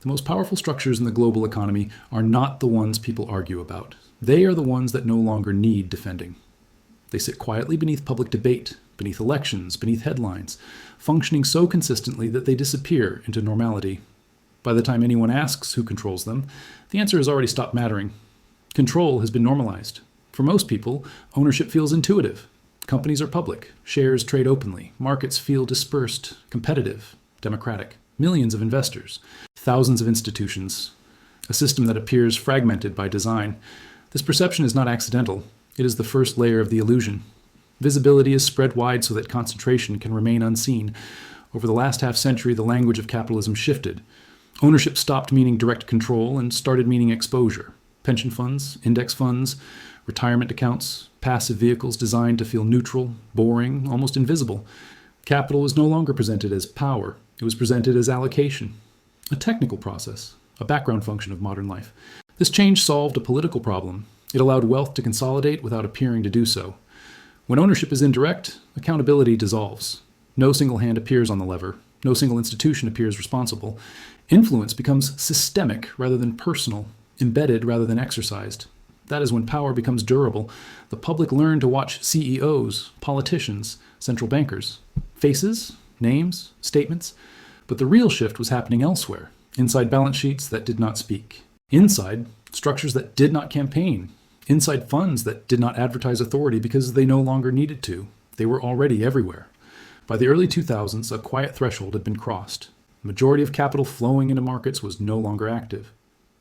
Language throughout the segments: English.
The most powerful structures in the global economy are not the ones people argue about. They are the ones that no longer need defending. They sit quietly beneath public debate, beneath elections, beneath headlines, functioning so consistently that they disappear into normality. By the time anyone asks who controls them, the answer has already stopped mattering. Control has been normalized. For most people, ownership feels intuitive. Companies are public, shares trade openly, markets feel dispersed, competitive, democratic. Millions of investors, thousands of institutions, a system that appears fragmented by design. This perception is not accidental. It is the first layer of the illusion. Visibility is spread wide so that concentration can remain unseen. Over the last half-century, the language of capitalism shifted. Ownership stopped meaning direct control and started meaning exposure. Pension funds, index funds, retirement accounts, passive vehicles designed to feel neutral, boring, almost invisible. Capital was no longer presented as power. It was presented as allocation, a technical process, a background function of modern life. This change solved a political problem. It allowed wealth to consolidate without appearing to do so. When ownership is indirect, accountability dissolves. No single hand appears on the lever. No single institution appears responsible. Influence becomes systemic rather than personal, embedded rather than exercised. That is when power becomes durable. The public learn to watch CEOs, politicians, central bankers. Faces, names, statements. But the real shift was happening elsewhere, inside balance sheets that did not speak. Inside, structures that did not campaign. Inside funds that did not advertise authority because they no longer needed to. They were already everywhere. By the early 2000s, a quiet threshold had been crossed. The majority of capital flowing into markets was no longer active.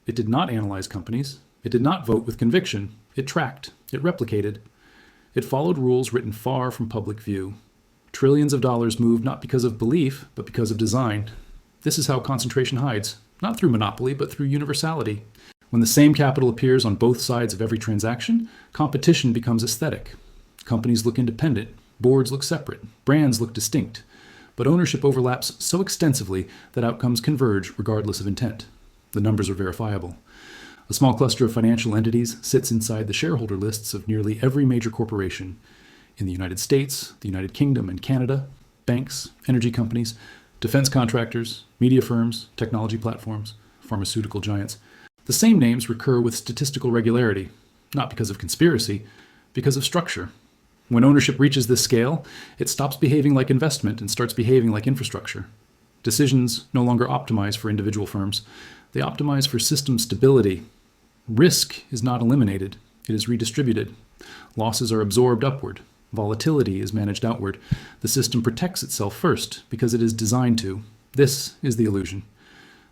It did not analyze companies. It did not vote with conviction. It tracked. It replicated. It followed rules written far from public view. Trillions of dollars moved not because of belief, but because of design. This is how concentration hides, not through monopoly, but through universality. When the same capital appears on both sides of every transaction, competition becomes aesthetic. Companies look independent, boards look separate, brands look distinct. But ownership overlaps so extensively that outcomes converge regardless of intent. The numbers are verifiable. A small cluster of financial entities sits inside the shareholder lists of nearly every major corporation. In the United States, the United Kingdom, and Canada, banks, energy companies, defense contractors, media firms, technology platforms, pharmaceutical giants. The same names recur with statistical regularity, not because of conspiracy, because of structure. When ownership reaches this scale, it stops behaving like investment and starts behaving like infrastructure. Decisions no longer optimize for individual firms. They optimize for system stability. Risk is not eliminated. It is redistributed. Losses are absorbed upward. Volatility is managed outward. The system protects itself first because it is designed to. This is the illusion.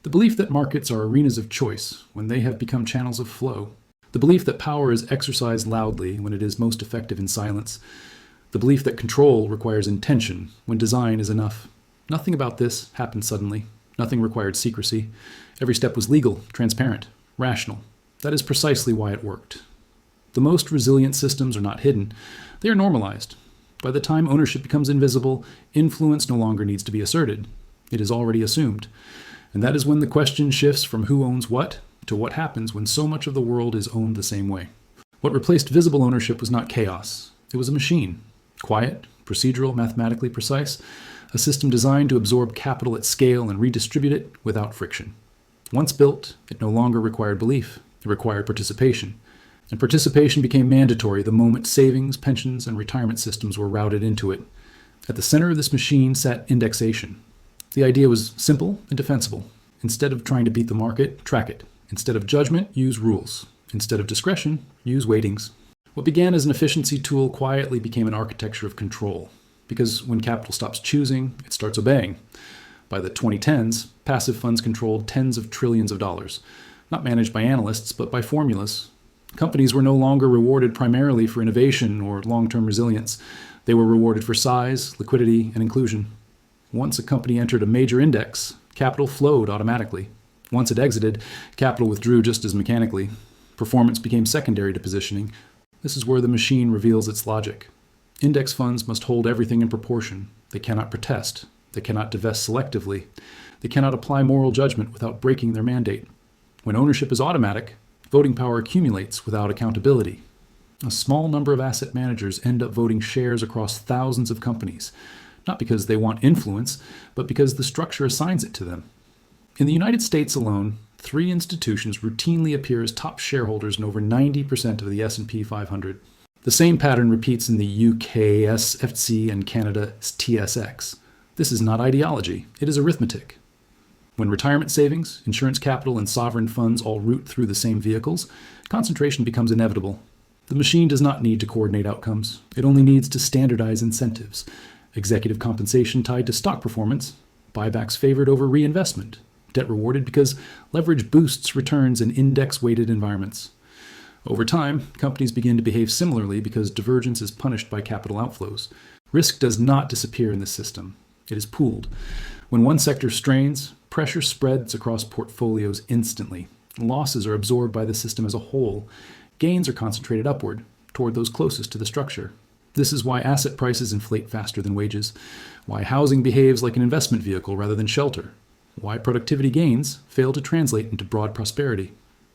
The belief that markets are arenas of choice when they have become channels of flow. The belief that power is exercised loudly when it is most effective in silence. The belief that control requires intention when design is enough. Nothing about this happened suddenly. Nothing required secrecy. Every step was legal, transparent, rational. That is precisely why it worked. The most resilient systems are not hidden. They are normalized. By the time ownership becomes invisible, influence no longer needs to be asserted. It is already assumed. And that is when the question shifts from who owns what to what happens when so much of the world is owned the same way. What replaced visible ownership was not chaos. It was a machine. Quiet, procedural, mathematically precise. A system designed to absorb capital at scale and redistribute it without friction. Once built, it no longer required belief. It required participation. And participation became mandatory the moment savings, pensions, and retirement systems were routed into it. At the center of this machine sat indexation. The idea was simple and defensible. Instead of trying to beat the market, track it. Instead of judgment, use rules. Instead of discretion, use weightings. What began as an efficiency tool quietly became an architecture of control. Because when capital stops choosing, it starts obeying. By the 2010s, passive funds controlled tens of trillions of dollars, not managed by analysts, but by formulas. Companies were no longer rewarded primarily for innovation or long-term resilience. They were rewarded for size, liquidity, and inclusion. Once a company entered a major index, capital flowed automatically. Once it exited, capital withdrew just as mechanically. Performance became secondary to positioning. This is where the machine reveals its logic. Index funds must hold everything in proportion. They cannot protest. They cannot divest selectively. They cannot apply moral judgment without breaking their mandate. When ownership is automatic, voting power accumulates without accountability. A small number of asset managers end up voting shares across thousands of companies, not because they want influence, but because the structure assigns it to them. In the United States alone, 3 institutions routinely appear as top shareholders in over 90% of the S&P 500. The same pattern repeats in the UK SFC and Canada TSX. This is not ideology, it is arithmetic. When retirement savings, insurance capital, and sovereign funds all route through the same vehicles, concentration becomes inevitable. The machine does not need to coordinate outcomes. It only needs to standardize incentives. Executive compensation tied to stock performance, buybacks favored over reinvestment, debt rewarded because leverage boosts returns in index-weighted environments. Over time, companies begin to behave similarly because divergence is punished by capital outflows. Risk does not disappear in this system. It is pooled. When one sector strains, pressure spreads across portfolios instantly. Losses are absorbed by the system as a whole. Gains are concentrated upward, toward those closest to the structure. This is why asset prices inflate faster than wages, why housing behaves like an investment vehicle rather than shelter, why productivity gains fail to translate into broad prosperity.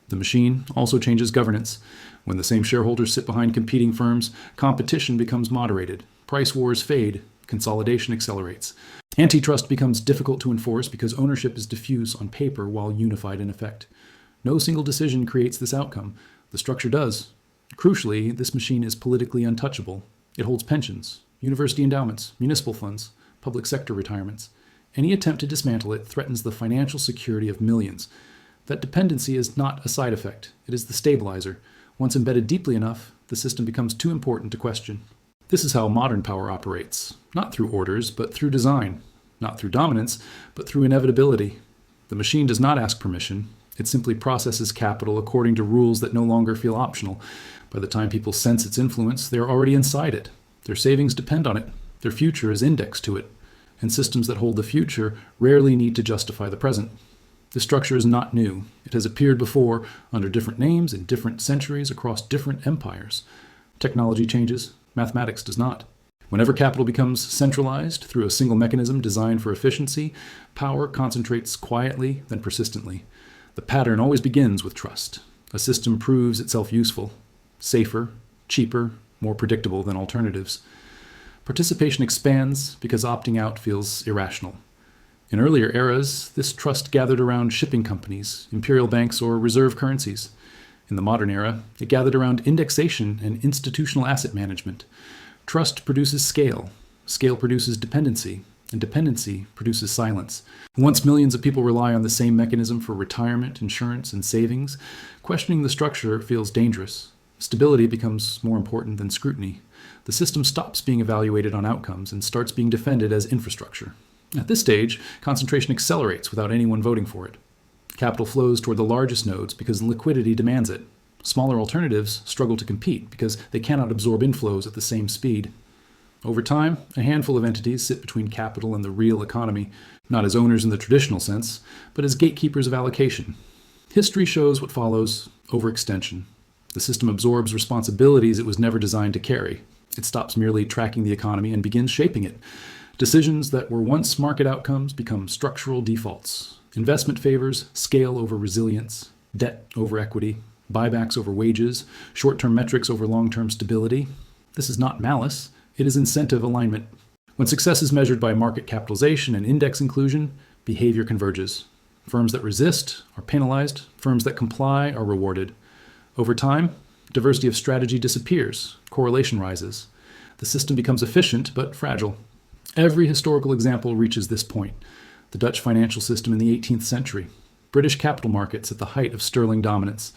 The machine also changes governance. When the same shareholders sit behind competing firms, competition becomes moderated, price wars fade, consolidation accelerates. Antitrust becomes difficult to enforce because ownership is diffuse on paper while unified in effect. No single decision creates this outcome. The structure does. Crucially, this machine is politically untouchable. It holds pensions, university endowments, municipal funds, public sector retirements. Any attempt to dismantle it threatens the financial security of millions. That dependency is not a side effect. It is the stabilizer. Once embedded deeply enough, the system becomes too important to question. This is how modern power operates, not through orders, but through design, not through dominance, but through inevitability. The machine does not ask permission. It simply processes capital according to rules that no longer feel optional. By the time people sense its influence, they are already inside it. Their savings depend on it. Their future is indexed to it. And systems that hold the future rarely need to justify the present. This structure is not new. It has appeared before under different names in different centuries across different empires. Technology changes. Mathematics does not. Whenever capital becomes centralized through a single mechanism designed for efficiency, power concentrates quietly then persistently. The pattern always begins with trust. A system proves itself useful, safer, cheaper, more predictable than alternatives. Participation expands because opting out feels irrational. In earlier eras, this trust gathered around shipping companies, imperial banks, or reserve currencies. In the modern era, it gathered around indexation and institutional asset management. Trust produces scale. Scale produces dependency. And dependency produces silence. Once millions of people rely on the same mechanism for retirement, insurance, and savings, questioning the structure feels dangerous. Stability becomes more important than scrutiny. The system stops being evaluated on outcomes and starts being defended as infrastructure. At this stage, concentration accelerates without anyone voting for it. Capital flows toward the largest nodes because liquidity demands it. Smaller alternatives struggle to compete because they cannot absorb inflows at the same speed. Over time, a handful of entities sit between capital and the real economy, not as owners in the traditional sense, but as gatekeepers of allocation. History shows what follows: overextension. The system absorbs responsibilities it was never designed to carry. It stops merely tracking the economy and begins shaping it. Decisions that were once market outcomes become structural defaults. Investment favors scale over resilience, debt over equity, buybacks over wages, short-term metrics over long-term stability. This is not malice. It is incentive alignment. When success is measured by market capitalization and index inclusion, behavior converges. Firms that resist are penalized. Firms that comply are rewarded. Over time, diversity of strategy disappears. Correlation rises. The system becomes efficient but fragile. Every historical example reaches this point. The Dutch financial system in the 18th century. British capital markets at the height of sterling dominance.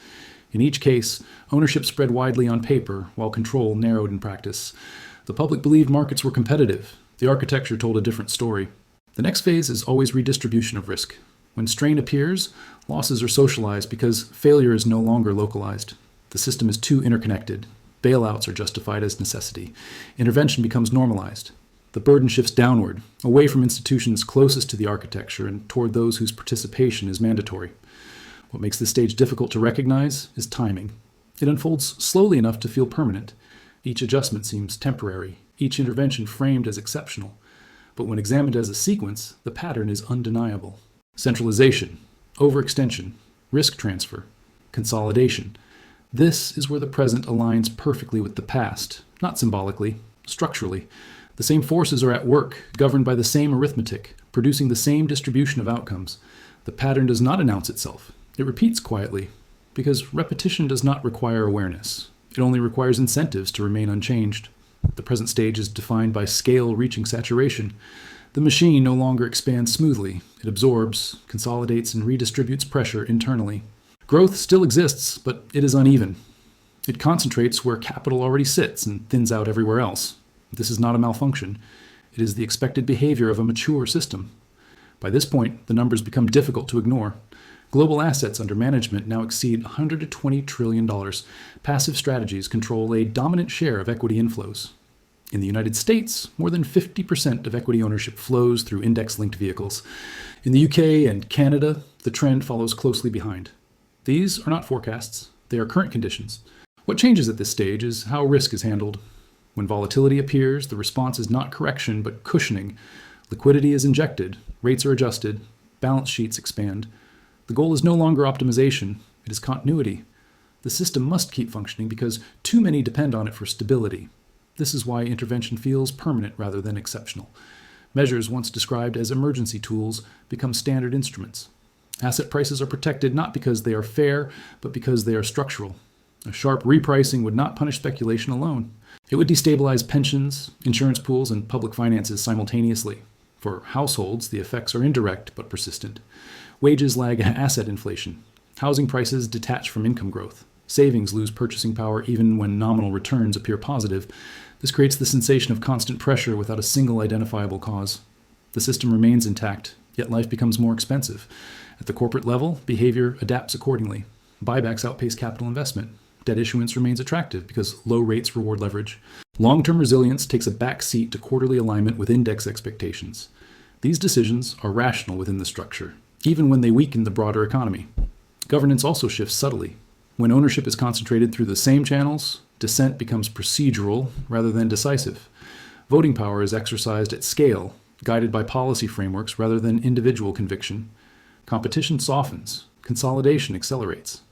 In each case, ownership spread widely on paper, while control narrowed in practice. The public believed markets were competitive. The architecture told a different story. The next phase is always redistribution of risk. When strain appears, losses are socialized because failure is no longer localized. The system is too interconnected. Bailouts are justified as necessity. Intervention becomes normalized. The burden shifts downward, away from institutions closest to the architecture and toward those whose participation is mandatory. What makes this stage difficult to recognize is timing. It unfolds slowly enough to feel permanent. Each adjustment seems temporary, each intervention framed as exceptional. But when examined as a sequence, the pattern is undeniable. Centralization, overextension, risk transfer, consolidation. This is where the present aligns perfectly with the past, not symbolically, structurally. The same forces are at work, governed by the same arithmetic, producing the same distribution of outcomes. The pattern does not announce itself. It repeats quietly, because repetition does not require awareness. It only requires incentives to remain unchanged. The present stage is defined by scale reaching saturation. The machine no longer expands smoothly. It absorbs, consolidates, and redistributes pressure internally. Growth still exists, but it is uneven. It concentrates where capital already sits and thins out everywhere else. This is not a malfunction. It is the expected behavior of a mature system. By this point, the numbers become difficult to ignore. Global assets under management now exceed $120 trillion. Passive strategies control a dominant share of equity inflows. In the United States, more than 50% of equity ownership flows through index-linked vehicles. In the UK and Canada, the trend follows closely behind. These are not forecasts. They are current conditions. What changes at this stage is how risk is handled. When volatility appears, the response is not correction, but cushioning. Liquidity is injected, rates are adjusted, balance sheets expand. The goal is no longer optimization, it is continuity. The system must keep functioning because too many depend on it for stability. This is why intervention feels permanent rather than exceptional. Measures once described as emergency tools become standard instruments. Asset prices are protected not because they are fair, but because they are structural. A sharp repricing would not punish speculation alone. It would destabilize pensions, insurance pools, and public finances simultaneously. For households, the effects are indirect but persistent. Wages lag asset inflation. Housing prices detach from income growth. Savings lose purchasing power even when nominal returns appear positive. This creates the sensation of constant pressure without a single identifiable cause. The system remains intact, yet life becomes more expensive. At the corporate level, behavior adapts accordingly. Buybacks outpace capital investment. Debt issuance remains attractive because low rates reward leverage. Long-term resilience takes a back seat to quarterly alignment with index expectations. These decisions are rational within the structure, even when they weaken the broader economy. Governance also shifts subtly. When ownership is concentrated through the same channels, dissent becomes procedural rather than decisive. Voting power is exercised at scale, guided by policy frameworks rather than individual conviction. Competition softens. Consolidation accelerates.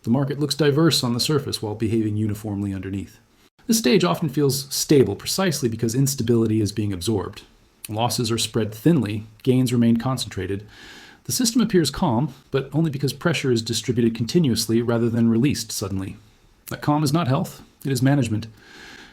The market looks diverse on the surface while behaving uniformly underneath. This stage often feels stable precisely because instability is being absorbed. Losses are spread thinly, gains remain concentrated. The system appears calm, but only because pressure is distributed continuously rather than released suddenly. That calm is not health, it is management.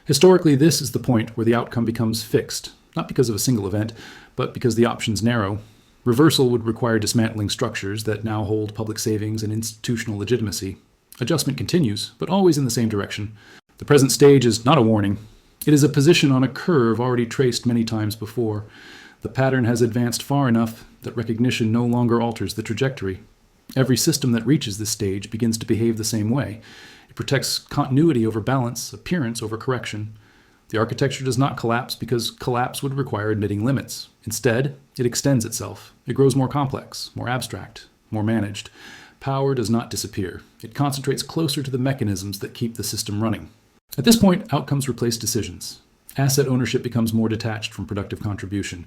Historically, this is the point where the outcome becomes fixed, not because of a single event, but because the options narrow. Reversal would require dismantling structures that now hold public savings and institutional legitimacy. Adjustment continues, but always in the same direction. The present stage is not a warning. It is a position on a curve already traced many times before. The pattern has advanced far enough that recognition no longer alters the trajectory. Every system that reaches this stage begins to behave the same way. It protects continuity over balance, appearance over correction. The architecture does not collapse because collapse would require admitting limits. Instead, it extends itself. It grows more complex, more abstract, more managed. Power does not disappear. It concentrates closer to the mechanisms that keep the system running. At this point, outcomes replace decisions. Asset ownership becomes more detached from productive contribution.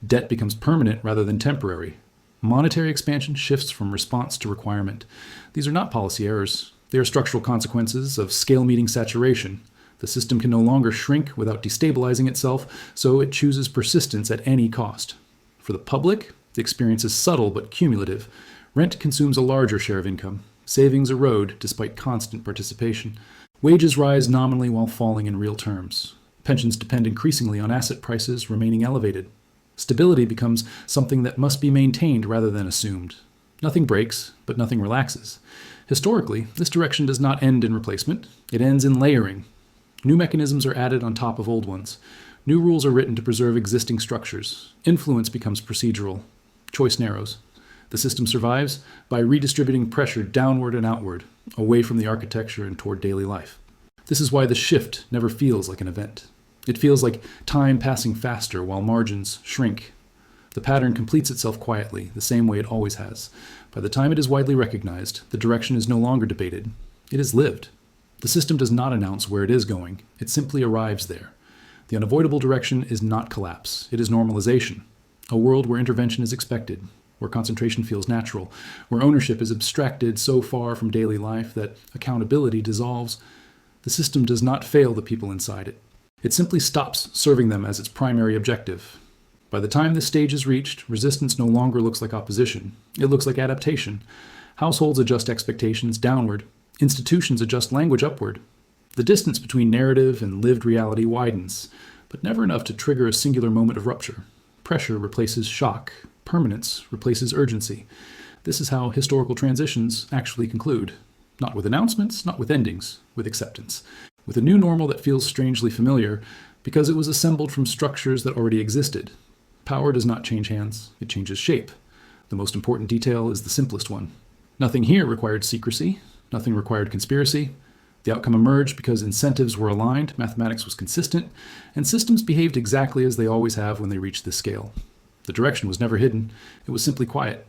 Debt becomes permanent rather than temporary. Monetary expansion shifts from response to requirement. These are not policy errors. They are structural consequences of scale-meeting saturation. The system can no longer shrink without destabilizing itself, so it chooses persistence at any cost. For the public, the experience is subtle but cumulative. Rent consumes a larger share of income. Savings erode despite constant participation. Wages rise nominally while falling in real terms. Pensions depend increasingly on asset prices remaining elevated. Stability becomes something that must be maintained rather than assumed. Nothing breaks, but nothing relaxes. Historically, this direction does not end in replacement. It ends in layering. New mechanisms are added on top of old ones. New rules are written to preserve existing structures. Influence becomes procedural. Choice narrows. The system survives by redistributing pressure downward and outward, away from the architecture and toward daily life. This is why the shift never feels like an event. It feels like time passing faster while margins shrink. The pattern completes itself quietly, the same way it always has. By the time it is widely recognized, the direction is no longer debated. It is lived. The system does not announce where it is going. It simply arrives there. The unavoidable direction is not collapse. It is normalization. A world where intervention is expected, where concentration feels natural, where ownership is abstracted so far from daily life that accountability dissolves. The system does not fail the people inside it. It simply stops serving them as its primary objective. By the time this stage is reached, resistance no longer looks like opposition. It looks like adaptation. Households adjust expectations downward. Institutions adjust language upward. The distance between narrative and lived reality widens, but never enough to trigger a singular moment of rupture. Pressure replaces shock. Permanence replaces urgency. This is how historical transitions actually conclude. Not with announcements, not with endings, with acceptance. With a new normal that feels strangely familiar because it was assembled from structures that already existed. Power does not change hands, it changes shape. The most important detail is the simplest one. Nothing here required secrecy, nothing required conspiracy. The outcome emerged because incentives were aligned, mathematics was consistent, and systems behaved exactly as they always have when they reach this scale. The direction was never hidden, it was simply quiet.